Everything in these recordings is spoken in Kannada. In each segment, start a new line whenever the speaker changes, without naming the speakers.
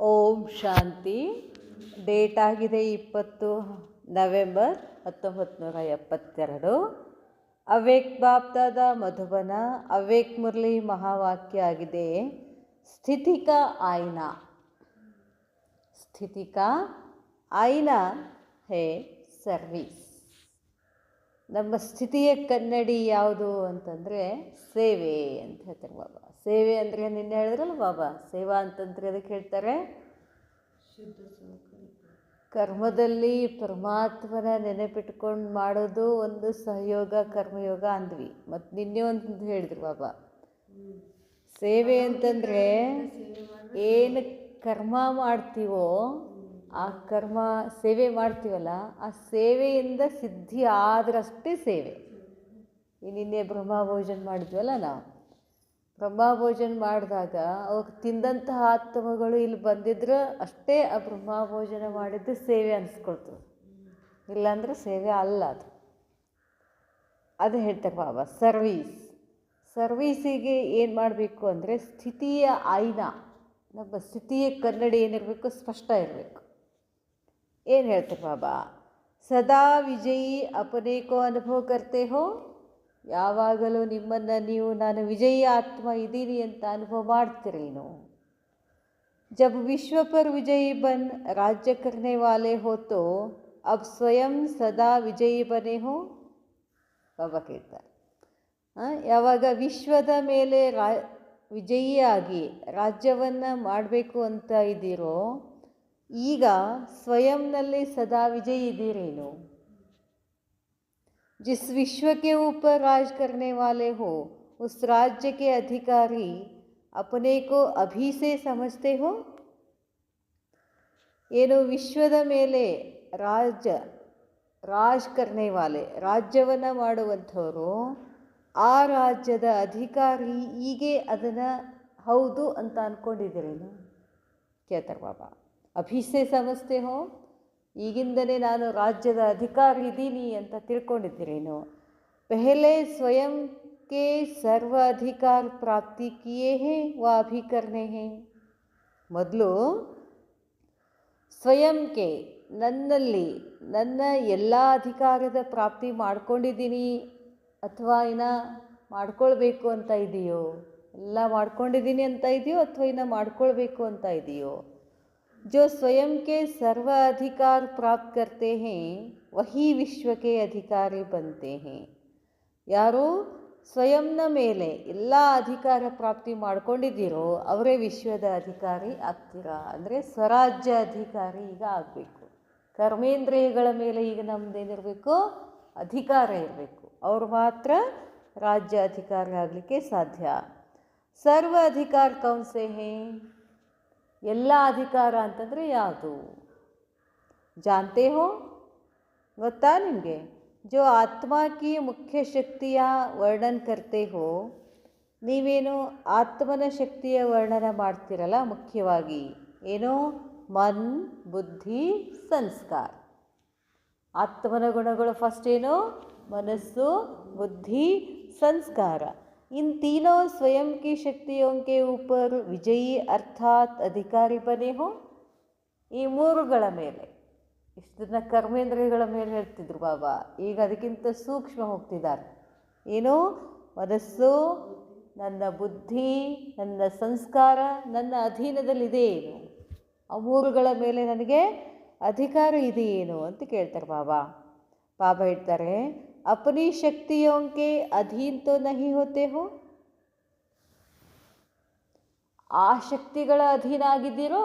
ಓಂ ಶಾಂತಿ. ಡೇಟ್ ಆಗಿದೆ 20 ನವೆಂಬರ್ 1972. ಅವ್ವೇಕ್ ಬಾಪ್ದಾದ ಮಧುಬನ ಅವ್ವೇಕ್ ಮುರಳಿ ಮಹಾವಾಕ್ಯ ಆಗಿದೆ, ಸ್ಥಿತಿ ಕಾ ಆಯ್ನಾ. ಸ್ಥಿತಿ ಕಾ ಆಯ್ನಾ ಹೇ ಸರ್ವಿಸ್. ನಮ್ಮ ಸ್ಥಿತಿಯ ಕನ್ನಡಿ ಯಾವುದು ಅಂತಂದರೆ ಸೇವೆ ಅಂತ ಹೇಳ್ತಾರೆ ಬಾಬಾ. ಸೇವೆ ಅಂದರೆ ನಿನ್ನೆ ಹೇಳಿದ್ರಲ್ಲ ಬಾಬಾ, ಸೇವಾ ಅಂತಂದ್ರೆ ಅದಕ್ಕೆ ಹೇಳ್ತಾರೆ ಕರ್ಮದಲ್ಲಿ ಪರಮಾತ್ಮನ ನೆನಪಿಟ್ಕೊಂಡು ಮಾಡೋದು ಒಂದು ಸಹಯೋಗ ಕರ್ಮಯೋಗ ಅಂದ್ವಿ. ಮತ್ತು ನಿನ್ನೆ ಒಂದು ಹೇಳಿದ್ರು ಬಾಬಾ, ಸೇವೆ ಅಂತಂದರೆ ಏನು ಕರ್ಮ ಮಾಡ್ತೀವೋ ಆ ಕರ್ಮ ಸೇವೆ ಮಾಡ್ತೀವಲ್ಲ, ಆ ಸೇವೆಯಿಂದ ಸಿದ್ಧಿ ಆದ್ರಷ್ಟೇ ಸೇವೆ. ಈ ನಿನ್ನೆ ಬ್ರಹ್ಮಭೋಜನ ಮಾಡಿದ್ವಲ್ಲ, ನಾವು ಬ್ರಹ್ಮಭೋಜನ ಮಾಡಿದಾಗ ಅವಾಗ ತಿಂದಂತಹ ಆತ್ಮಗಳು ಇಲ್ಲಿ ಬಂದಿದ್ರೆ ಅಷ್ಟೇ ಆ ಬ್ರಹ್ಮಭೋಜನ ಮಾಡಿದ್ದು ಸೇವೆ ಅನಿಸ್ಕೊಳ್ತದೆ. ಇಲ್ಲಾಂದ್ರೆ ಸೇವೆ ಅಲ್ಲ ಅದು. ಅದು ಹೇಳ್ತಾರೆ ಬಾಬಾ, ಸರ್ವೀಸಿಗೆ ಏನು ಮಾಡಬೇಕು ಅಂದರೆ ಸ್ಥಿತಿಯ ಆಯ್ನಾ, ನಮ್ಮ ಸ್ಥಿತಿಯ ಕನ್ನಡಿ ಏನಿರಬೇಕು, ಸ್ಪಷ್ಟ ಇರಬೇಕು. ಏನು ಹೇಳ್ತಾರೆ ಬಾಬಾ, ಸದಾ ವಿಜಯಿ ಅಪನೇಕೋ ಅನುಭವ ಕರ್ತೆ ಹೋ. ಯಾವಾಗಲೂ ನಿಮ್ಮನ್ನು ನೀವು ನಾನು ವಿಜಯಿ ಆತ್ಮ ಇದ್ದೀನಿ ಅಂತ ಅನುಭವ ಮಾಡ್ತೀರಿ. ನೀವು ಜಬ್ ವಿಶ್ವ ಪರ್ ವಿಜಯಿ ಬನ್ ರಾಜ್ಯ ಕರ್ನೆ ವಾಲೆ ಹೋ ತೋ ಅಬ್ ಸ್ವಯಂ ಸದಾ ವಿಜಯಿ ಬನೆ ಹೋ. ಬಾಬಾ ಕೇಳ್ತಾರೆ, ಯಾವಾಗ ವಿಶ್ವದ ಮೇಲೆ ವಿಜಯಿಯಾಗಿ ರಾಜ್ಯವನ್ನು ಮಾಡಬೇಕು ಅಂತ ಇದ್ದೀರೋ, ಈಗ ಸ್ವಯಂನಲ್ಲಿ ಸದಾ ವಿಜಯಿ ಇದ್ದೀರೇನು. जिस विश्व के ऊपर राज करने वाले हो उस राज्य के अधिकारी अपने को अभी से समझते हो. ಏನು ವಿಶ್ವದ ಮೇಲೆ ರಾಜ್ ಕರ್ನೆ ವಾಲೆ, ರಾಜ್ಯವನ್ನು ಮಾಡುವಂಥವರು, ಆ ರಾಜ್ಯದ ಅಧಿಕಾರಿ ಹೀಗೆ ಅದನ್ನು ಹೌದು ಅಂತ ಅಂದ್ಕೊಂಡಿದ್ದೀರೇನು ಕೇಳ್ತಾರೆ ಬಾಬಾ. ಅಭಿಸೆ ಸಮಸ್ತೆ ಹೋ, ಈಗಿಂದಲೇ ನಾನು ರಾಜ್ಯದ ಅಧಿಕಾರಿ ಇದ್ದೀನಿ ಅಂತ ತಿಳ್ಕೊಂಡಿದ್ದೀರೇನು. ಪೆಹಲೆ ಸ್ವಯಂಕ್ಕೆ ಸರ್ವ ಅಧಿಕಾರ ಪ್ರಾಪ್ತಿ ಕಿಯೇ ಹೇ ವ ಅಭಿ ಕರ್ನೆ ಹೇ. ಮೊದಲು ಸ್ವಯಂಕ್ಕೆ ನನ್ನಲ್ಲಿ ನನ್ನ ಎಲ್ಲ ಅಧಿಕಾರದ ಪ್ರಾಪ್ತಿ ಮಾಡ್ಕೊಂಡಿದ್ದೀನಿ ಅಥವಾ ಇನ್ನು ಮಾಡ್ಕೊಳ್ಬೇಕು ಅಂತ ಇದೆಯೋ. ಎಲ್ಲ ಮಾಡ್ಕೊಂಡಿದ್ದೀನಿ ಅಂತ ಇದೆಯೋ ಅಥವಾ ಇನ್ನು ಮಾಡ್ಕೊಳ್ಬೇಕು ಅಂತ ಇದೆಯೋ. जो स्वयं के सर्व अधिकार प्राप्त करते हैं वही विश्व के अधिकारी बनते हैं. ಯಾರು ಸ್ವಯಂನ ಮೇಲೆ ಎಲ್ಲ ಅಧಿಕಾರ ಪ್ರಾಪ್ತಿ ಮಾಡ್ಕೊಂಡಿದ್ದೀರೋ ಅವರೇ ವಿಶ್ವದ ಅಧಿಕಾರಿ ಆಗ್ತೀರಾ. ಅಂದರೆ ಸ್ವರಾಜ್ಯ ಅಧಿಕಾರಿ ಈಗ ಆಗಬೇಕು. ಕರ್ಮೇಂದ್ರಿಯಗಳ ಮೇಲೆ ಈಗ ನಮ್ಮದೇನಿರಬೇಕು, ಅಧಿಕಾರ ಇರಬೇಕು. ಅವರು ಮಾತ್ರ ರಾಜ್ಯ ಅಧಿಕಾರಿ ಆಗಲಿಕ್ಕೆ ಸಾಧ್ಯ. ಸರ್ವ ಅಧಿಕಾರ ಕೌನ್ಸೆ ಹೇ. ಎಲ್ಲ ಅಧಿಕಾರ ಅಂತಂದರೆ ಯಾವುದು ಜಾನ್ತೆ ಹೋ, ಗೊತ್ತಾ ನಿಮಗೆ. ಜೋ ಆತ್ಮ ಕಿ ಮುಖ್ಯ ಶಕ್ತಿಯ ವರ್ಣನ್ ಕರ್ತೆ ಹೋ. ನೀವೇನು ಆತ್ಮನ ಶಕ್ತಿಯ ವರ್ಣನ ಮಾಡ್ತೀರಲ್ಲ, ಮುಖ್ಯವಾಗಿ ಏನೋ ಮನ್ ಬುದ್ಧಿ ಸಂಸ್ಕಾರ. ಆತ್ಮನ ಗುಣಗಳು ಫಸ್ಟ್ ಏನು, ಮನಸ್ಸು ಬುದ್ಧಿ ಸಂಸ್ಕಾರ. इन तीनों स्वयं की शक्तियों के ऊपर विजयी अर्थात अधिकारी बने हो. ಈ ಮೂರುಗಳ ಮೇಲೆ, ಇಷ್ಟನ್ನ ಕರ್ಮೇಂದ್ರಿಯಗಳ ಮೇಲೆ ಹೇಳ್ತಿದ್ರು ಬಾಬಾ, ಈಗ ಅದಕ್ಕಿಂತ ಸೂಕ್ಷ್ಮ ಹೋಗ್ತಿದ್ದಾರೆ. ಏನು, ಮನಸ್ಸು, ನನ್ನ ಬುದ್ಧಿ, ನನ್ನ ಸಂಸ್ಕಾರ ನನ್ನ ಅಧೀನದಲ್ಲಿದೆ ಏನು, ಆ ಮೂರುಗಳ ಮೇಲೆ ನನಗೆ ಅಧಿಕಾರ ಇದೆಯೇನು ಅಂತ ಕೇಳ್ತಾರೆ ಬಾಬಾ. ಬಾಬಾ ಹೇಳ್ತಾರೆ, अपनी शक्तियों के अधीन तो नहीं होते हो. ಆ ಶಕ್ತಿಗಳ ಅಧೀನ ಆಗಿದ್ದೀರೋ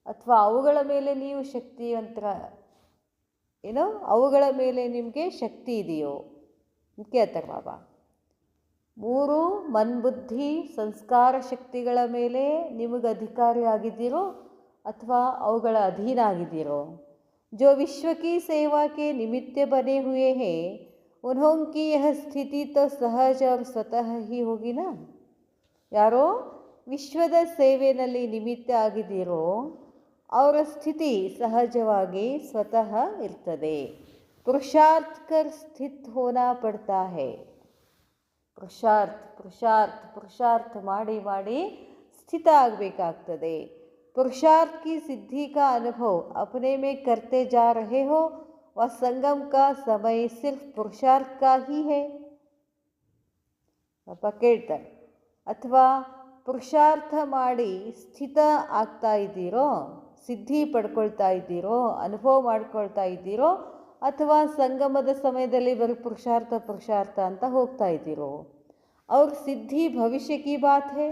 ಅಥವಾ ಅವುಗಳ ಮೇಲೆ ನೀವು ಶಕ್ತಿವಂತರ ಏನೋ ಅವುಗಳ ಮೇಲೆ ನಿಮಗೆ ಶಕ್ತಿ ಇದೆಯೋ ಅಂತ ಕೇಳ್ತಾರೆ ಬಾಬಾ. ಮೂರು ಮನ್ಬುದ್ಧಿ ಸಂಸ್ಕಾರ ಶಕ್ತಿಗಳ ಮೇಲೆ ನಿಮಗೆ ಅಧಿಕಾರಿ ಆಗಿದ್ದೀರೋ ಅಥವಾ ಅವುಗಳ ಅಧೀನ ಆಗಿದ್ದೀರೋ. जो विश्व की सेवा के निमित्त बने हुए हैं उन्होंकी यह स्थिति तो सहज और स्वतः ही होगी ना. ಯಾರೋ ವಿಶ್ವದ ಸೇವೆಯಲ್ಲಿ ನಿಮಿತ್ತ ಆಗಿದ್ದೀರೋ ಅವರ ಸ್ಥಿತಿ ಸಹಜವಾಗಿ ಸ್ವತಃ ಇರ್ತದೆ. ಪುರುಷಾರ್ಥ ಕರ್ ಸ್ಥಿತ್ ಹೋನಾ ಪಡ್ತಾ ಹೇ. ಪುರುಷಾರ್ಥ ಮಾಡಿ ಮಾಡಿ ಸ್ಥಿತ ಆಗಬೇಕಾಗ್ತದೆ. पुरुषार्थ की सिद्धि का अनुभव अपने में करते जा रहे हो, वह संगम का समय सिर्फ पुरुषार्थ का ही है. ಪಾಪ ಕೇಳ್ತಾರೆ, ಅಥವಾ ಪುರುಷಾರ್ಥ ಮಾಡಿ ಸ್ಥಿತ ಆಗ್ತಾ ಇದ್ದೀರೋ, ಸಿದ್ಧಿ ಪಡ್ಕೊಳ್ತಾ ಇದ್ದೀರೋ, ಅನುಭವ ಮಾಡ್ಕೊಳ್ತಾ ಇದ್ದೀರೋ, ಅಥವಾ ಸಂಗಮದ ಸಮಯದಲ್ಲಿ ಬರೀ ಪುರುಷಾರ್ಥ ಅಂತ ಹೋಗ್ತಾ ಇದ್ದೀರೋ. ಅವ್ರ ಸಿದ್ಧಿ ಭವಿಷ್ಯ ಕಿ ಬಾತ್ ಹೇ.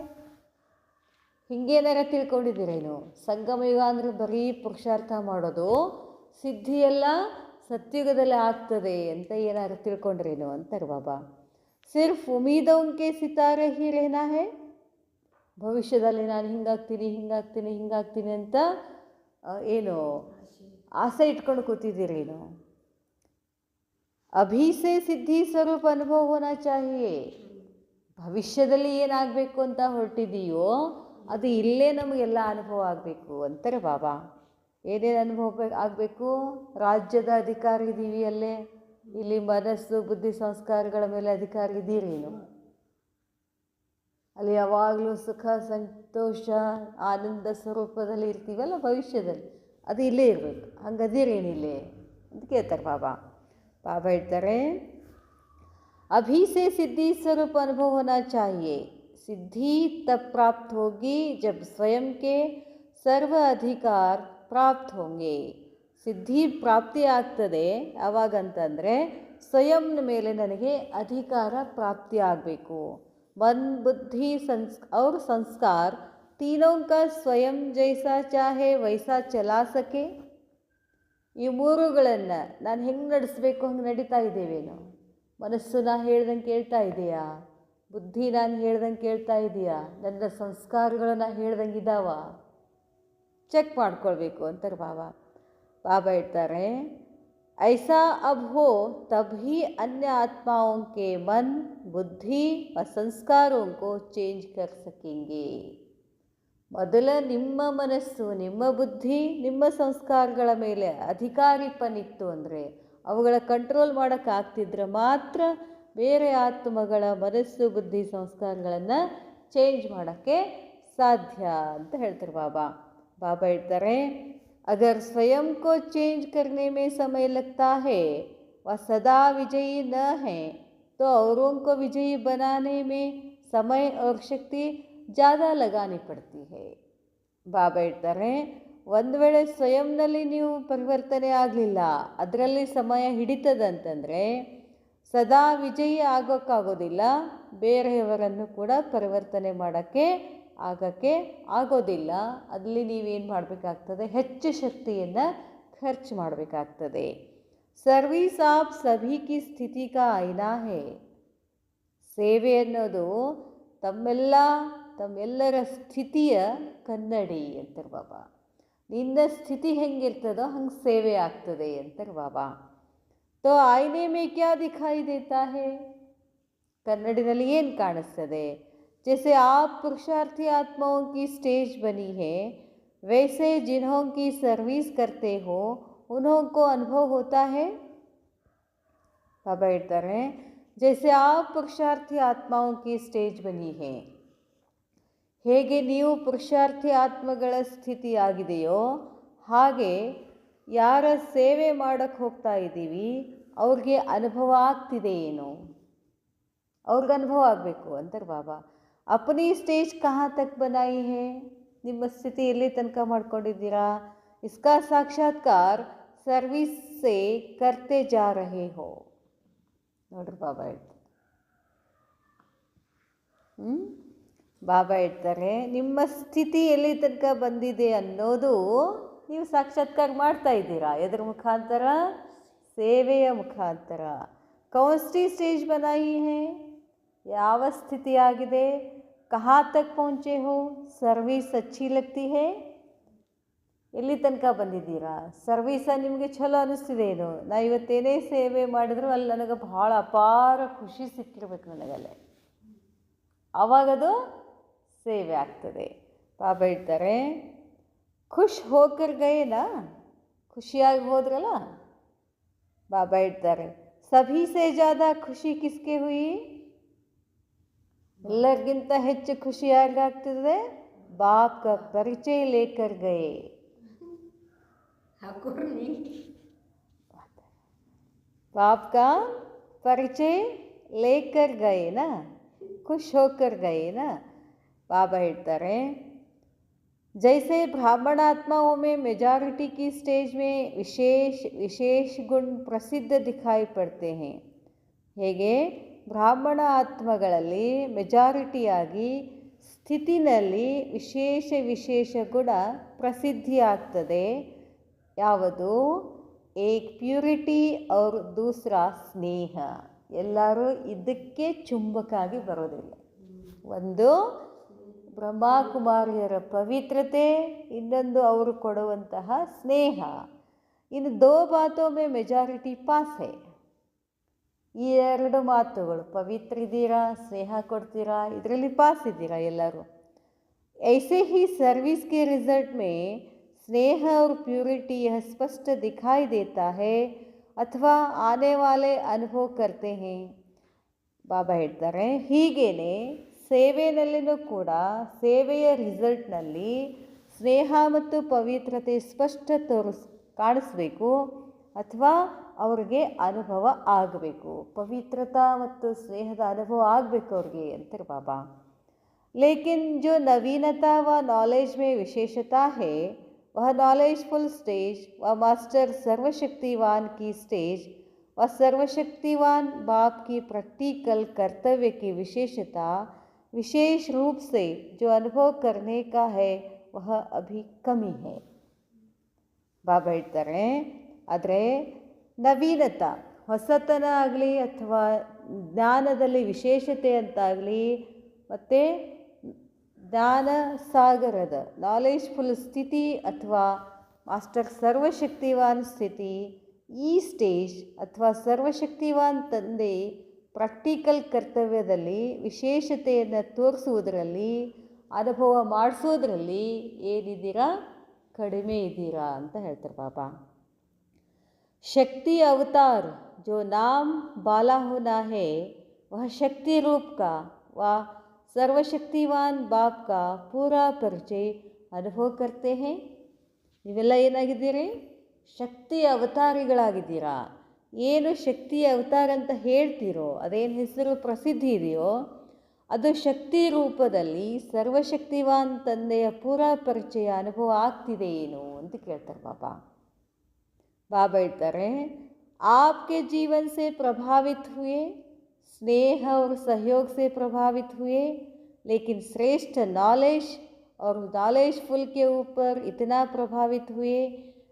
ಹಿಂಗೇನಾರ ತಿಳ್ಕೊಂಡಿದ್ದೀರೇನು? ಸಂಗಮ ಯುಗ ಅಂದರೆ ಬರೀ ಪುರುಷಾರ್ಥ ಮಾಡೋದು, ಸಿದ್ಧಿಯೆಲ್ಲ ಸತ್ಯುಗದಲ್ಲಿ ಆಗ್ತದೆ ಅಂತ ಏನಾರು ತಿಳ್ಕೊಂಡ್ರೇನು ಅಂತಾರೆ ಬಾಬಾ. ಸಿರ್ಫ್ ಉಮೀದೋಂಕೆ ಸಿತಾರೆ ಹಿ ರೇನಾ ಹೇ. ಭವಿಷ್ಯದಲ್ಲಿ ನಾನು ಹಿಂಗಾಗ್ತೀನಿ ಅಂತ ಏನು ಆಸೆ ಇಟ್ಕೊಂಡು ಕೂತಿದ್ದೀರೇನು? ಅಭಿ ಸೇ ಸಿದ್ಧಿ ಸ್ವರೂಪ ಅನುಭವ ಹೋನಾ ಚಾಹಿಯೇ. ಭವಿಷ್ಯದಲ್ಲಿ ಏನಾಗಬೇಕು ಅಂತ ಹೊರಟಿದೆಯೋ ಅದು ಇಲ್ಲೇ ನಮಗೆಲ್ಲ ಅನುಭವ ಆಗಬೇಕು ಅಂತಾರೆ ಬಾಬಾ. ಏನೇನು ಅನುಭವ ಆಗಬೇಕು? ರಾಜ್ಯದ ಅಧಿಕಾರ ಇದ್ದೀವಿ ಅಲ್ಲೇ, ಇಲ್ಲಿ ಮನಸ್ಸು ಬುದ್ಧಿ ಸಂಸ್ಕಾರಗಳ ಮೇಲೆ ಅಧಿಕಾರ ಇದ್ದೀರೇನು? ಅಲ್ಲಿ ಯಾವಾಗಲೂ ಸುಖ ಸಂತೋಷ ಆನಂದ ಸ್ವರೂಪದಲ್ಲಿ ಇರ್ತೀವಲ್ಲ ಭವಿಷ್ಯದಲ್ಲಿ, ಅದು ಇಲ್ಲೇ ಇರಬೇಕು. ಹಂಗದಿರೇನಿಲ್ಲೇ ಅಂತ ಕೇಳ್ತಾರೆ ಬಾಬಾ. ಬಾಬಾ ಹೇಳ್ತಾರೆ, अभी से सिद्धि स्वरूप अनुभव होना चाहिए. सिद्धि तब प्राप्त होगी जब स्वयं के सर्व अधिकार ಪ್ರಾಪ್ತ ಹೋಂಗೆ. ಸಿದ್ಧಿ ಪ್ರಾಪ್ತಿ ಆಗ್ತದೆ ಯಾವಾಗಂತಂದರೆ ಸ್ವಯಂನ ಮೇಲೆ ನನಗೆ ಅಧಿಕಾರ ಪ್ರಾಪ್ತಿ ಆಗಬೇಕು. ಮನ್ ಬುದ್ಧಿ और संस्कार तीनों का स्वयं जैसा चाहे वैसा चला सके. ಈ ಮೂರುಗಳನ್ನು ನಾನು ಹೆಂಗೆ ನಡೆಸಬೇಕು ಹಂಗೆ ನಡೀತಾ ಇದ್ದೇವೇನೋ? ಮನಸ್ಸು ನಾನು ಹೇಳ್ದಂಗೆ ಕೇಳ್ತಾ ಇದೆಯಾ? ಬುದ್ಧಿ ನಾನು ಹೇಳ್ದಂಗೆ ಕೇಳ್ತಾ ಇದೆಯಾ? ನನ್ನ ಸಂಸ್ಕಾರಗಳು ನಾನು ಹೇಳ್ದಂಗೆ ಇದ್ದಾವ? ಚೆಕ್ ಮಾಡ್ಕೊಳ್ಬೇಕು ಅಂತಾರೆ ಬಾಬಾ. ಬಾಬಾ ಹೇಳ್ತಾರೆ, ಐಸಾ ಅಬ್ ಹೋ ತಬ್ ಹಿ ಅನ್ಯ ಆತ್ಮಾओं के मन बुद्धि और संस्कारों को चेंज कर सकेंगे. ಮೊದಲ ನಿಮ್ಮ ಮನಸ್ಸು, ನಿಮ್ಮ ಬುದ್ಧಿ, ನಿಮ್ಮ ಸಂಸ್ಕಾರಗಳ ಮೇಲೆ ಅಧಿಕಾರಿಪನಿತ್ತು ಅಂದರೆ, ಅವುಗಳ ಕಂಟ್ರೋಲ್ ಮಾಡೋಕ್ಕಾಗ್ತಿದ್ರೆ ಮಾತ್ರ ಬೇರೆ ಆತ್ಮಗಳ ಮನಸ್ಸು ಬುದ್ಧಿ ಸಂಸ್ಕಾರಗಳನ್ನು ಚೇಂಜ್ ಮಾಡೋಕ್ಕೆ ಸಾಧ್ಯ ಅಂತ ಹೇಳ್ತಾರೆ ಬಾಬಾ. ಬಾಬಾ ಹೇಳ್ತಾರೆ, ಅಗರ್ ಸ್ವಯಂ ಕೋ ಚೇಂಜ್ ಕರ್ನೆ ಮೇ ಸಮಯ ಲಗ್ತಾ ಹೈ ವ ಸದಾ ವಿಜಯಿ ನ ಹೈ तो औरों को विजयी बनाने में समय और शक्ति ज़्यादा लगानी पड़ती है. ಬಾಬಾ ಹೇಳ್ತಾರೆ, ಒಂದು ವೇಳೆ ಸ್ವಯಂನಲ್ಲಿ ನೀವು ಪರಿವರ್ತನೆ ಆಗಲಿಲ್ಲ, ಅದರಲ್ಲಿ ಸಮಯ ಹಿಡಿತದಂತಂದರೆ ಸದಾ ವಿಜಯಿ ಆಗೋಕ್ಕಾಗೋದಿಲ್ಲ, ಬೇರೆಯವರನ್ನು ಕೂಡ ಪರಿವರ್ತನೆ ಮಾಡೋಕ್ಕೆ ಆಗೋದಿಲ್ಲ. ಅಲ್ಲಿ ನೀವೇನು ಮಾಡಬೇಕಾಗ್ತದೆ? ಹೆಚ್ಚು ಶಕ್ತಿಯನ್ನು ಖರ್ಚು ಮಾಡಬೇಕಾಗ್ತದೆ. ಸರ್ವೀಸ್ ಆಫ್ ಸಭಿ ಕಿ ಸ್ಥಿತಿ ಕಾ ಐನಾ ಹೇ. ಸೇವೆ ಅನ್ನೋದು ತಮ್ಮೆಲ್ಲರ ಸ್ಥಿತಿಯ ಕನ್ನಡಿ ಅಂತಾರೆ ಬಾಬಾ. ನಿನ್ನ ಸ್ಥಿತಿ ಹೆಂಗಿರ್ತದೋ ಹಂಗೆ ಸೇವೆ ಆಗ್ತದೆ ಅಂತಾರೆ ಬಾಬಾ. ತೋ ಆಯ್ನೆ ಮೇ ಕ್ಯಾ ದಿಖಾಯಿ ದೇತಾ ಹೇ. ಕನ್ನಡಿನಲ್ಲಿ ಏನು ಕಾಣಿಸ್ತದೆ? जैसे आप पुरुषार्थी आत्माओं की स्टेज बनी है, वैसे जिन्हों की सर्विस करते हो उन्हों को अनुभव होता है. बाबा ಹೇಳ್ತಾರೆ, जैसे आप पुरुषार्थी आत्माओं की स्टेज बनी है, ಹೇಗೆ ನೀವು ಪುರುಷಾರ್ಥಿ ಆತ್ಮಗಳ ಸ್ಥಿತಿ ಆಗಿದೆಯೋ ಹಾಗೆ ಯಾರ ಸೇವೆ ಮಾಡೋಕ್ಕೆ ಹೋಗ್ತಾ ಇದ್ದೀವಿ ಅವ್ರಿಗೆ ಅನುಭವ ಆಗ್ತಿದೆ ಏನು? ಅವ್ರಿಗೆ ಅನುಭವ ಆಗಬೇಕು ಅಂತಾರೆ ಬಾಬಾ. अपनी स्टेज कहाँ तक बनाई है. ನಿಮ್ಮ ಸ್ಥಿತಿ ಎಲ್ಲಿ ತನಕ ಮಾಡ್ಕೊಂಡಿದ್ದೀರಾ? इसका साक्षात्कार सर्विस से करते जा रहे हो. ನೋಡ್ರಿ ಬಾಬಾ ಹೇಳ್ತಾರೆ. ಬಾಬಾ ಹೇಳ್ತಾರೆ, ನಿಮ್ಮ ಸ್ಥಿತಿ ಎಲ್ಲಿ ತನಕ ಬಂದಿದೆ ಅನ್ನೋದು ನೀವು ಸಾಕ್ಷಾತ್ಕಾರ ಮಾಡ್ತಾ ಇದ್ದೀರಾ. ಎದ್ರ ಮುಖಾಂತರ? ಸೇವೆಯ ಮುಖಾಂತರ. ಕೌನ್ಸಿ ಸ್ಟೇಜ್ ಬನಾಯಿ ಹೇ. ಯಾವ ಸ್ಥಿತಿ ಆಗಿದೆ? ಕಹಾ ತಕ್ ಪਹੁಂಚೆ ಹೋ? ಸರ್ವೀಸ್ ಅಚ್ಚಿ ಲಗ್ತಿ ಹೇ. ಎಲ್ಲಿ ತನಕ ಬಂದಿದ್ದೀರಾ? ಸರ್ವೀಸ ನಿಮಗೆ ಚಲೋ ಅನ್ನಿಸ್ತಿದೆ ಏನು? ನಾ ಇವತ್ತೇನೇ ಸೇವೆ ಮಾಡಿದ್ರು ಅಲ್ಲಿ ನನಗೆ ಭಾಳ ಅಪಾರ ಖುಷಿ ಸಿಕ್ಕಿರ್ಬೇಕು ನನಗಲ್ಲೇ, ಆವಾಗದು ಸೇವೆ ಆಗ್ತದೆ. ಬಾಬಾ ಹೇಳ್ತಾರೆ, ಖುಷ್ ಹೋಕರ್ ಗಯೇನಾ. ಖುಷಿಯಾಗಿ ಹೋದ್ರಲ್ಲ. ಬಾಬಾ ಹೇಳ್ತಾರೆ, ಸಭಿ ಸೇ ಜ್ಯಾದಾ ಖುಷಿ ಕಿಸ್ಕೆ ಹುಯಿ. ಎಲ್ಲರಿಗಿಂತ ಹೆಚ್ಚು ಖುಷಿ ಯಾರಿಗಾಗ್ತದೆ? बाप का परिचय लेकर गए। बाप का परिचय लेकर गए ना, खुश होकर गए ना। बाबा ಹೇಳ್ತಾರೆ, जैसे ब्राह्मण आत्माओं में मेजॉरिटी की स्टेज में विशेष गुण प्रसिद्ध दिखाई पड़ते हैं, ಹೇಗೆ ಬ್ರಾಹ್ಮಣ ಆತ್ಮಗಳಲ್ಲಿ ಮೆಜಾರಿಟಿಯಾಗಿ ಸ್ಥಿತಿನಲ್ಲಿ ವಿಶೇಷ ಗುಣ ಪ್ರಸಿದ್ಧಿಯಾಗ್ತದೆ. ಯಾವುದು? ಏಕ್ ಪ್ಯೂರಿಟಿ और दूसरा ಸ್ನೇಹ. ಎಲ್ಲರೂ ಇದಕ್ಕೆ ಚುಂಬಕಾಗಿ ಬರೋದಿಲ್ಲ. ಒಂದು ಬ್ರಹ್ಮಕುಮಾರಿಯರ ಪವಿತ್ರತೆ, ಇನ್ನೊಂದು ಅವರು ಕೊಡುವಂತಹ ಸ್ನೇಹ. ಇನ್ನು ದೋ ಬಾತೋ ಮೇ ಮೆಜಾರಿಟಿ ಪಾಸ್ ಹೈ. ಈ ಎರಡು ಮಾತುಗಳು, ಪವಿತ್ರ ಇದ್ದೀರಾ, ಸ್ನೇಹ ಕೊಡ್ತೀರಾ, ಇದರಲ್ಲಿ ಪಾಸ್ ಇದ್ದೀರಾ ಎಲ್ಲರೂ. ऐसे ही सर्विस के रिजल्ट में स्नेह और प्यूरिटी यह स्पष्ट दिखाई देता है अथवा आने वाले अनुभव करते हैं. ಬಾಬಾ ಹೇಳ್ತಾರೆ, ಹೀಗೇನೆ ಸೇವೆಯಲ್ಲಿನೂ ಕೂಡ ಸೇವೆಯ ರಿಸಲ್ಟ್ನಲ್ಲಿ ಸ್ನೇಹ ಮತ್ತು ಪವಿತ್ರತೆ ಸ್ಪಷ್ಟ ಕಾಣಿಸ್ಬೇಕು ಅಥವಾ ಅವ್ರಿಗೆ ಅನುಭವ ಆಗಬೇಕು. ಪವಿತ್ರತಾ ಮತ್ತು ಸ್ನೇಹದ ಅನುಭವ ಆಗಬೇಕು ಅವ್ರಿಗೆ ಅಂತಾರೆ ಬಾಬಾ. लेकिन जो नवीनता व नॉलेज में विशेषता है वह नॉलेजफुल स्टेज व मास्टर सर्वशक्तिवान की स्टेज व सर्वशक्तिवान बाप की प्रैक्टिकल कर्तव्य की विशेषता विशेष रूप से जो अनुभव करने का है वह अभी कमी है. ಬಾಬಾ ಹೇಳ್ತಾರೆ, ಆದರೆ ನವೀನತ, ಹೊಸತನ ಆಗಲಿ ಅಥವಾ ಜ್ಞಾನದಲ್ಲಿ ವಿಶೇಷತೆ ಅಂತಾಗಲಿ ಮತ್ತು ಜ್ಞಾನ ಸಾಗರದ ನಾಲೆಜ್ಫುಲ್ ಸ್ಥಿತಿ ಅಥವಾ ಮಾಸ್ಟರ್ ಸರ್ವಶಕ್ತಿವಾನ್ ಸ್ಥಿತಿ, ಈ ಸ್ಟೇಜ್ ಅಥವಾ ಸರ್ವಶಕ್ತಿವಾನ್ ತಂದೆ ಪ್ರಾಕ್ಟಿಕಲ್ ಕರ್ತವ್ಯದಲ್ಲಿ ವಿಶೇಷತೆಯನ್ನು ತೋರಿಸುವುದರಲ್ಲಿ, ಅನುಭವ ಮಾಡಿಸೋದ್ರಲ್ಲಿ ಏನಿದ್ದೀರಾ? ಕಡಿಮೆ ಇದ್ದೀರಾ ಅಂತ ಹೇಳ್ತಾರೆ ಬಾಬಾ. शक्ति अवतार जो नाम बाला होना है वह शक्ति रूप का व सर्वशक्तिवान बाप का पूरा परिचय अनुभव करते हैं. ನೀವೆಲ್ಲ ಏನಾಗಿದ್ದೀರಿ? ಶಕ್ತಿ ಅವತಾರಿಗಳಾಗಿದ್ದೀರಾ. ಏನು ಶಕ್ತಿ ಅವತಾರ ಅಂತ ಹೇಳ್ತೀರೋ, ಅದೇನು ಹೆಸರು ಪ್ರಸಿದ್ಧಿ ಇದೆಯೋ, ಅದು ಶಕ್ತಿ ರೂಪದಲ್ಲಿ ಸರ್ವಶಕ್ತಿವಾನ್ ತಂದೆಯ ಪೂರಾ ಪರಿಚಯ ಅನುಭವ ಆಗ್ತಿದೆ ಏನು ಅಂತ ಕೇಳ್ತಾರೆ ಬಾಬಾ. बाबा ಹೇಳ್ತಾರೆ, आपके जीवन से प्रभावित हुए, स्नेह और सहयोग से प्रभावित हुए, लेकिन श्रेष्ठ नॉलेज और नॉलेजफुल के ऊपर इतना प्रभावित हुए,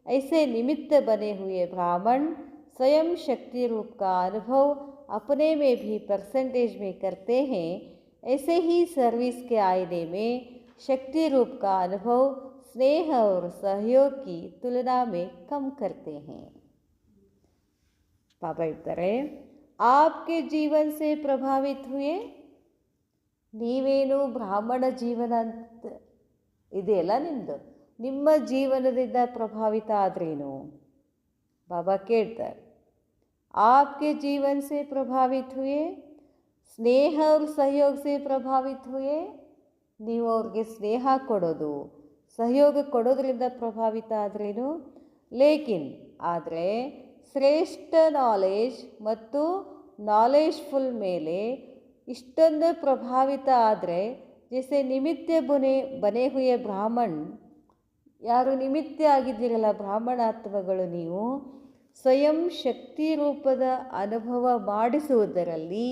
ऐसे निमित्त बने हुए ब्राह्मण स्वयं शक्ति रूप का अनुभव अपने में भी परसेंटेज में करते हैं. ऐसे ही सर्विस के आईने में शक्ति रूप का अनुभव स्नेह और सहयोग की तुलना में कम करते हैं. बाबा ಹೇಳ್ತಾರೆ, आपके जीवन से प्रभावित हुए, ನೀವೇನು ಬ್ರಾಹ್ಮಣ ಜೀವನ ಅಂತ ಇದೆಯಲ್ಲ ನಿಮ್ಮದು, ನಿಮ್ಮ ಜೀವನದಿಂದ ಪ್ರಭಾವಿತ ಆದ್ರೇನು? ಬಾಬಾ ಕೇಳ್ತಾರೆ, आपके जीवन से प्रभावित हुए, स्नेह और सहयोग से प्रभावित हुए, ನೀವು ಅವ್ರಿಗೆ ಸ್ನೇಹ ಕೊಡೋದು, ಸಹಯೋಗ ಕೊಡೋದ್ರಿಂದ ಪ್ರಭಾವಿತ ಆದ್ರೇನು? ಲೇಕಿನ್ ಆದರೆ ಶ್ರೇಷ್ಠ ನಾಲೆಜ್ ಮತ್ತು ನಾಲೆಜ್ಫುಲ್ ಮೇಲೆ ಇಷ್ಟೊಂದು ಪ್ರಭಾವಿತ ಆದರೆ, ಜೈಸೆ ನಿಮಿತ್ತ ಬನೆ ಹುಯೆ ಬ್ರಾಹ್ಮಣ್, ಯಾರು ನಿಮಿತ್ತ ಆಗಿದ್ದೀರಲ್ಲ ಬ್ರಾಹ್ಮಣಾತ್ಮಗಳು, ನೀವು ಸ್ವಯಂ ಶಕ್ತಿ ರೂಪದ ಅನುಭವ ಮಾಡಿಸುವುದರಲ್ಲಿ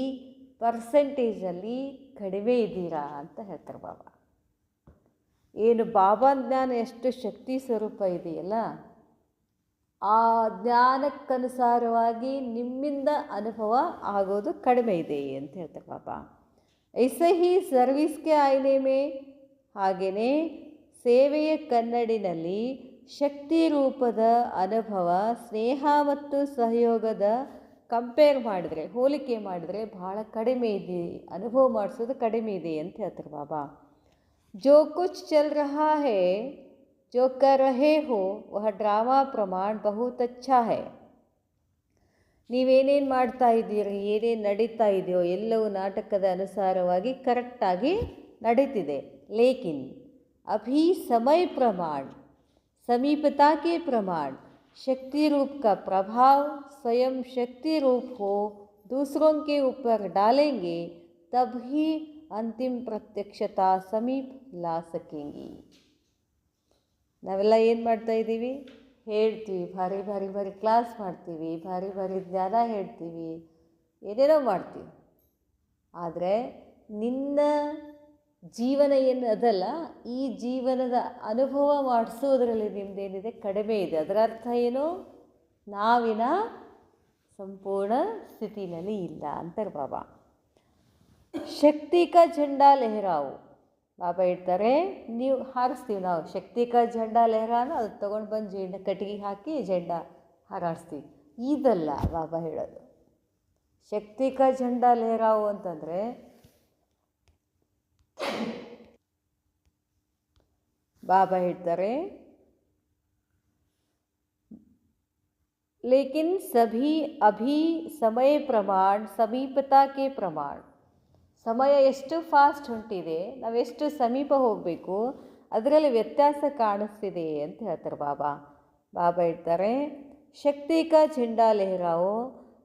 ಪರ್ಸೆಂಟೇಜಲ್ಲಿ ಕಡಿಮೆ ಇದ್ದೀರಾ ಅಂತ ಹೇಳ್ತಾರೆ ಬಾಬಾ. ಏನು ಬಾಬಾ ಜ್ಞಾನ ಎಷ್ಟು ಶಕ್ತಿ ಸ್ವರೂಪ ಇದೆಯಲ್ಲ, ಆ ಜ್ಞಾನಕ್ಕನುಸಾರವಾಗಿ ನಿಮ್ಮಿಂದ ಅನುಭವ ಆಗೋದು ಕಡಿಮೆ ಇದೆ ಅಂತ ಹೇಳ್ತಾರೆ ಬಾಬಾ. ಐಸೆ ಹಿ ಸರ್ವಿಸ್ಗೆ ಆಯ್ನೆ ಮೇ, ಹಾಗೆಯೇ ಸೇವೆಯ ಕನ್ನಡಿನಲ್ಲಿ ಶಕ್ತಿ ರೂಪದ ಅನುಭವ ಸ್ನೇಹ ಮತ್ತು ಸಹಯೋಗದ ಕಂಪೇರ್ ಮಾಡಿದ್ರೆ, ಹೋಲಿಕೆ ಮಾಡಿದ್ರೆ ಬಹಳ ಕಡಿಮೆ ಇದೆ, ಅನುಭವ ಮಾಡಿಸೋದು ಕಡಿಮೆ ಇದೆ ಅಂತ ಹೇಳ್ತಾರೆ ಬಾಬಾ. जो कुछ चल रहा है, जो कर रहे हो, वह ड्रामा प्रमाण बहुत अच्छा है. ನೀವೇನೇನು ಮಾಡ್ತಾ ಇದ್ದೀರಿ, ಏನೇನು ನಡೀತಾ ಇದೆಯೋ ಎಲ್ಲವೂ ನಾಟಕದ ಅನುಸಾರವಾಗಿ ಕರೆಕ್ಟಾಗಿ ನಡೀತಿದೆ. ಲೇಕಿನ್ अभी समय प्रमाण, समीपता के प्रमाण, शक्ति रूप का प्रभाव स्वयं शक्ति रूप हो दूसरों के ऊपर डालेंगे, तब ही अंतिम प्रत्यक्षता समीप ला सकेंगी. ನಾವೆಲ್ಲ ಏನು ಮಾಡ್ತಾ ಇದ್ದೀವಿ? ಹೇಳ್ತೀವಿ, ಭಾರಿ ಭಾರಿ ಭಾರಿ ಕ್ಲಾಸ್ ಮಾಡ್ತೀವಿ, ಭಾರಿ ಭಾರಿ ಜ್ಞಾನ ಹೇಳ್ತೀವಿ, ಏನೇನೋ ಮಾಡ್ತೀವಿ. ಆದರೆ ನಿನ್ನ ಜೀವನ ಏನು ಅದಲ್ಲ, ಈ ಜೀವನದ ಅನುಭವ ಮಾಡಿಸೋದ್ರಲ್ಲಿ ನಿಮ್ಮದೇನಿದೆ ಕಡಿಮೆ ಇದೆ. ಅದರ ಅರ್ಥ ಏನು? ನಾವಿನ ಸಂಪೂರ್ಣ ಸ್ಥಿತಿನಲ್ಲಿ ಇಲ್ಲ ಅಂತಾರೆ ಬಾಬಾ. ಶಕ್ತಿ ಕಾ ಝಂಡಾ ಲೆಹರಾವು. ಬಾಬಾ ಹೇಳ್ತಾರೆ, ನೀವು ಹಾರಿಸ್ತೀವಿ ನಾವು ಶಕ್ತಿ ಕಾ ಝಂಡಾ ಲೆಹರಾನ, ಅದು ತೊಗೊಂಡು ಬಂದು ಕಟ್ಟಿಗೆ ಹಾಕಿ ಜೆಂಡಾ ಹಾರಾಡಿಸ್ತೀವಿ. ಇದಲ್ಲ ಬಾಬಾ ಹೇಳೋದು. ಶಕ್ತಿ ಕಾ ಝಂಡಾ ಲೆಹರಾವು ಅಂತಂದರೆ ಬಾಬಾ ಹೇಳ್ತಾರೆ, ಲೇಕಿನ್ ಸಭಿ ಅಭಿ ಸಮಯ ಪ್ರಮಾಣ ಸಮೀಪತಾ ಕೆ ಪ್ರಮಾಣ. ಸಮಯ ಎಷ್ಟು ಫಾಸ್ಟ್ ಹೊಂಟಿದೆ, ನಾವೆಷ್ಟು ಸಮೀಪ ಹೋಗಬೇಕು, ಅದರಲ್ಲಿ ವ್ಯತ್ಯಾಸ ಕಾಣಿಸ್ತಿದೆ ಅಂತ ಹೇಳ್ತಾರೆ ಬಾಬಾ. ಬಾಬಾ ಹೇಳ್ತಾರೆ, ಶಕ್ತಿ ಕಾ झंडा लहराओ,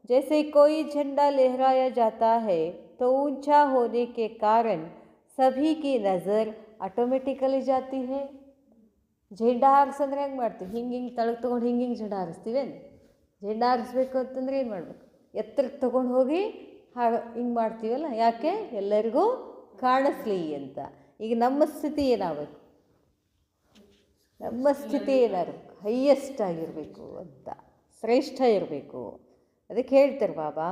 जैसे कोई झंडा लहराया जाता है तो ऊंचा होने के कारण सभी की नज़र ಆಟೋಮೆಟಿಕಲಿ ಜಾತಿ ಹೇ. झंडा ಹಾರಿಸಂದ್ರೆ ಹೆಂಗೆ ಮಾಡ್ತೀವಿ? ಹಿಂಗೆ ತಳಗೆ ತೊಗೊಂಡು ಹಿಂಗೆ झंडा ಹಾರಿಸ್ತೀವೇನು? झंडा ಹಾರಿಸ್ಬೇಕು ಅಂತಂದ್ರೆ ಏನು ಮಾಡಬೇಕು? ಎತ್ತರಕ್ಕೆ ತೊಗೊಂಡು ಹೋಗಿ ಹಿಂಗೆ ಮಾಡ್ತೀವಲ್ಲ, ಯಾಕೆ? ಎಲ್ಲರಿಗೂ ಕಾಣಿಸ್ಲಿ ಅಂತ. ಈಗ ನಮ್ಮ ಸ್ಥಿತಿ ಏನಾಗಬೇಕು? ನಮ್ಮ ಸ್ಥಿತಿ ಏನಾಗಬೇಕು? ಹೈಯೆಸ್ಟ್ ಆಗಿರಬೇಕು ಅಂತ, ಶ್ರೇಷ್ಠ ಇರಬೇಕು. ಅದಕ್ಕೆ ಹೇಳ್ತಾರೆ ಬಾಬಾ,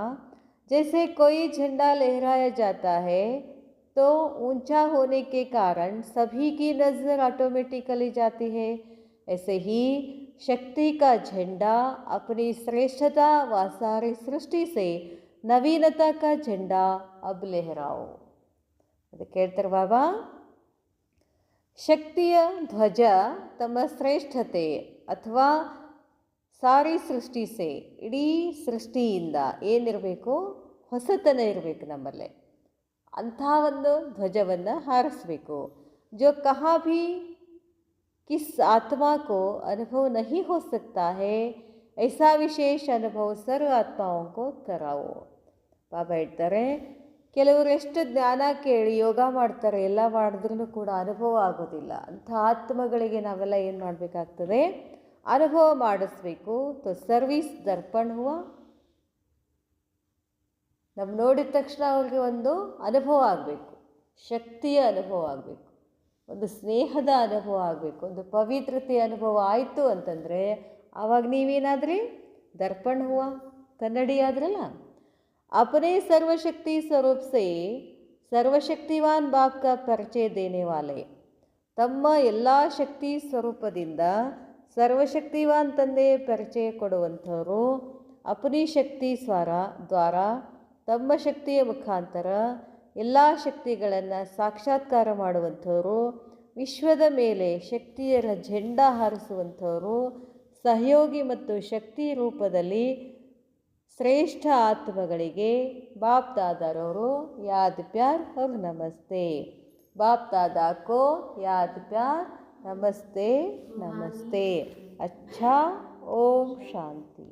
जैसे कोई झंडा लहराया जाता है तो ऊंचा होने के कारण सभी की नज़र ऑटोमेटिकली जाती है, ऐसे ही शक्ति का झंडा अपनी श्रेष्ठता व सारी सृष्टि से नवीनता का झंडा अब लहराओ. ಅದಕ್ಕೆ ಹೇಳ್ತಾರೆ ಬಾಬಾ, ಶಕ್ತಿಯ ಧ್ವಜ ತಮ್ಮ ಶ್ರೇಷ್ಠತೆ ಅಥವಾ ಸಾರಿ ಸೃಷ್ಟಿಸೆ, ಇಡೀ ಸೃಷ್ಟಿಯಿಂದ ಏನಿರಬೇಕು? ಹೊಸತನ ಇರಬೇಕು ನಮ್ಮಲ್ಲೇ. ಅಂಥ ಒಂದು ಧ್ವಜವನ್ನು ಹಾರಿಸಬೇಕು. जो कहाँ भी किस आत्मा को अनुभव नहीं हो सकता है, ऐसा विशेष अनुभव सर्व आत्माओं को कराओ. ಬಾಬಾ ಹೇಳ್ತಾರೆ, ಕೆಲವರು ಎಷ್ಟು ಜ್ಞಾನ ಕೇಳಿ ಯೋಗ ಮಾಡ್ತಾರೆ, ಎಲ್ಲ ಮಾಡಿದ್ರೂ ಕೂಡ ಅನುಭವ ಆಗೋದಿಲ್ಲ. ಅಂಥ ಆತ್ಮಗಳಿಗೆ ನಾವೆಲ್ಲ ಏನು ಮಾಡಬೇಕಾಗ್ತದೆ? ಅನುಭವ ಮಾಡಿಸ್ಬೇಕು. ತೋ ಸರ್ವಿಸ್ ದರ್ಪಣ ಹುವ. ನಮ್ಮ ನೋಡಿದ ತಕ್ಷಣ ಅವ್ರಿಗೆ ಒಂದು ಅನುಭವ ಆಗಬೇಕು, ಶಕ್ತಿಯ ಅನುಭವ ಆಗಬೇಕು, ಒಂದು ಸ್ನೇಹದ ಅನುಭವ ಆಗಬೇಕು, ಒಂದು ಪವಿತ್ರತೆಯ ಅನುಭವ ಆಯಿತು ಅಂತಂದರೆ ಆವಾಗ ನೀವೇನಾದ್ರಿ? ದರ್ಪಣ ಹುವ, ಕನ್ನಡಿ ಆದ್ರಲ್ಲ. अपने सर्वशक्ति स्वरूप से ಸರ್ವಶಕ್ತಿವಾನ್ ಬಾಪ್ ಕಾ ಪರಿಚಯ ದೇನೆ ವಾಲೆ. ತಮ್ಮ ಎಲ್ಲ ಶಕ್ತಿ ಸ್ವರೂಪದಿಂದ ಸರ್ವಶಕ್ತಿವಾನ್ ತಂದೆಯ ಪರಿಚಯ ಕೊಡುವಂಥವರು. ಅಪನಿ ಶಕ್ತಿ ದ್ವಾರ ತಮ್ಮ ಶಕ್ತಿಯ ಮುಖಾಂತರ ಎಲ್ಲ ಶಕ್ತಿಗಳನ್ನು ಸಾಕ್ಷಾತ್ಕಾರ ಮಾಡುವಂಥವರು. ವಿಶ್ವದ ಮೇಲೆ ಶಕ್ತಿಯರ ಝಂಡಾ ಹಾರಿಸುವಂಥವರು. ಸಹಯೋಗಿ ಮತ್ತು ಶಕ್ತಿ ರೂಪದಲ್ಲಿ ಶ್ರೇಷ್ಠ ಆತ್ಮಗಳಿಗೆ ಬಾಪ್ ದಾದಾರವರು ಯಾದ್ ಪ್ಯಾರ್ और ನಮಸ್ತೆ. ಬಾಪ್ दादा को याद प्यार नमस्ते नमस्ते. अच्छा, ओम शांति.